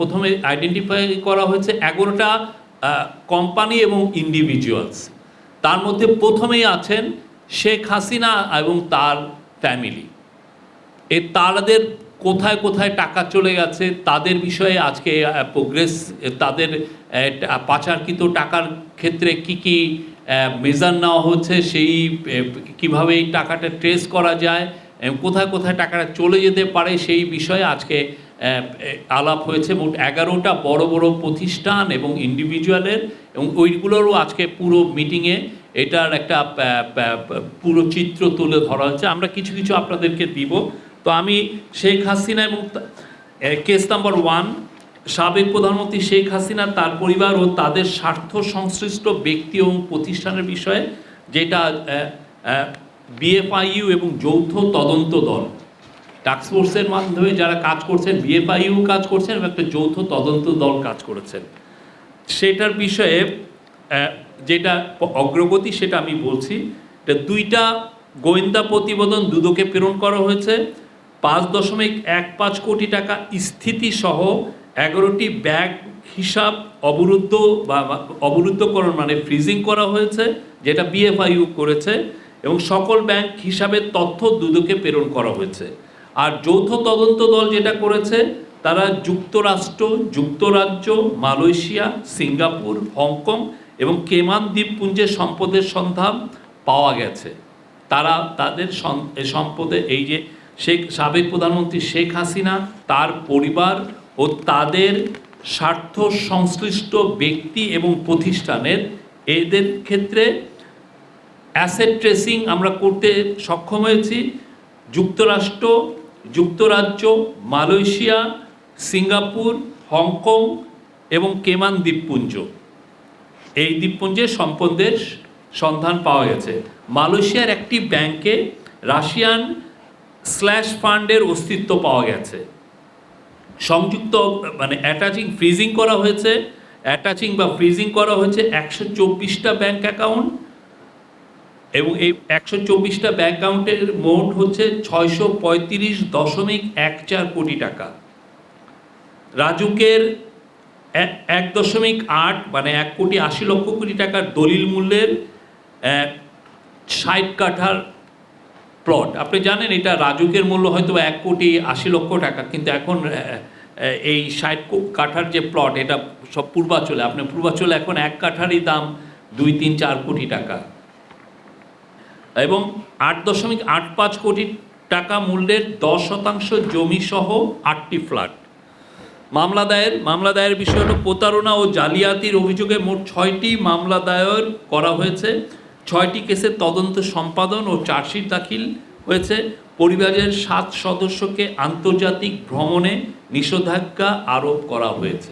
প্রথমে আইডেন্টিফাই করা হয়েছে 11টা কোম্পানি এবং ইন্ডিভিজুয়ালস। তার মধ্যে প্রথমেই আছেন শেখ হাসিনা এবং তার ফ্যামিলি। তাদের কোথায় কোথায় টাকা চলে গেছে তাদের বিষয়ে আজকে প্রোগ্রেস, তাদের পাচারকৃত টাকার ক্ষেত্রে কি কি মেজার নেওয়া হচ্ছে, সেই কিভাবে এই টাকাটা ট্রেস করা যায়, কোথায় কোথায় টাকাটা চলে যেতে পারে, সেই বিষয়ে আজকে আলাপ হয়েছে। মোট 11টা বড় বড় প্রতিষ্ঠান এবং ইন্ডিভিজুয়ালের, এবং ওইগুলোরও আজকে পুরো মিটিংয়ে এটার একটা পুরো চিত্র তুলে ধরা হয়েছে। আমরা কিছু কিছু আপনাদেরকে দিব। তো আমি শেখ হাসিনা এবং কেস নাম্বার 1, সাবেক প্রধানমন্ত্রী শেখ হাসিনা, তার পরিবার ও তাদের স্বার্থ সংশ্লিষ্ট ব্যক্তি এবং প্রতিষ্ঠানের বিষয়ে, যেটা বিএফআইইউ এবং যৌথ তদন্ত দল, টাস্কফোর্সের মাধ্যমে যারা কাজ করছেন, বিএফআইইউ কাজ করছেন এবং একটা যৌথ তদন্ত দল কাজ করেছেন, সেটার বিষয়ে যেটা অগ্রগতি সেটা আমি বলছি। এটা 2টা গোয়েন্দা প্রতিবেদন দুদকে প্রেরণ করা হয়েছে। 5.15 কোটি টাকা স্থিতিসহ 11টি ব্যাংক হিসাব অবরুদ্ধকরণ মানে ফ্রিজিং করা হয়েছে, যেটা বিএফআইইউ করেছে, এবং সকল ব্যাংক হিসাবের তথ্য দুদকে প্রেরণ করা হয়েছে। আর যৌথ তদন্ত দল যেটা করেছে, তারা যুক্তরাষ্ট্র, যুক্তরাজ্য, মালয়েশিয়া, সিঙ্গাপুর, হংকং এবং কেমান দ্বীপপুঞ্জের সম্পদের সন্ধান পাওয়া গেছে। তারা তাদের সম্পদে, এই যে সাবেক প্রধানমন্ত্রী শেখ হাসিনা, তার পরিবার ও তাদের স্বার্থ সংশ্লিষ্ট ব্যক্তি এবং প্রতিষ্ঠানের, এদের ক্ষেত্রে অ্যাসেট ট্রেসিং আমরা করতে সক্ষম হয়েছি। যুক্তরাষ্ট্র, যুক্তরাজ্য, মালয়েশিয়া, সিঙ্গাপুর, হংকং এবং কেমান দ্বীপপুঞ্জ, এই দ্বীপপুঞ্জের সম্পদের সন্ধান পাওয়া গেছে। মালয়েশিয়ার একটি ব্যাংকে রাশিয়ান স্ল্যাশ ফান্ডের অস্তিত্ব পাওয়া গেছে। সংযুক্ত মানে ফ্রিজিং করা হয়েছে 124টা ব্যাংক অ্যাকাউন্ট, এবং এই 124টা ব্যাংক অ্যাকাউন্টের মোট হচ্ছে 635.14 কোটি টাকা। রাজুকের 1.8 মানে 1.80 কোটি টাকার দলিল মূল্যের 60 কাঠার প্লট। আপনি জানেন এটা রাজুকের মূল্য হয়তো 1.80 কোটি টাকা, কিন্তু এখন এই 60 কাঠার যে প্লট, এটা সব পূর্বাঞ্চলে, আপনার পূর্বাঞ্চলে এখন 1 কাঠারই দাম 2-3-4 কোটি টাকা, এবং 8.85 কোটি টাকা মূল্যের 10% জমি সহ 8টি ফ্ল্যাট। মামলা দায়ের বিষয় হলো প্রতারণা ও জালিয়াতির অভিযোগে মোট 6টি মামলা দায়ের করা হয়েছে। 6টি কেসের তদন্ত সম্পাদন ও চার্জশিট দাখিল হয়েছে। পরিবারের 7 সদস্যকে আন্তর্জাতিক ভ্রমণে নিষেধাজ্ঞা আরোপ করা হয়েছে।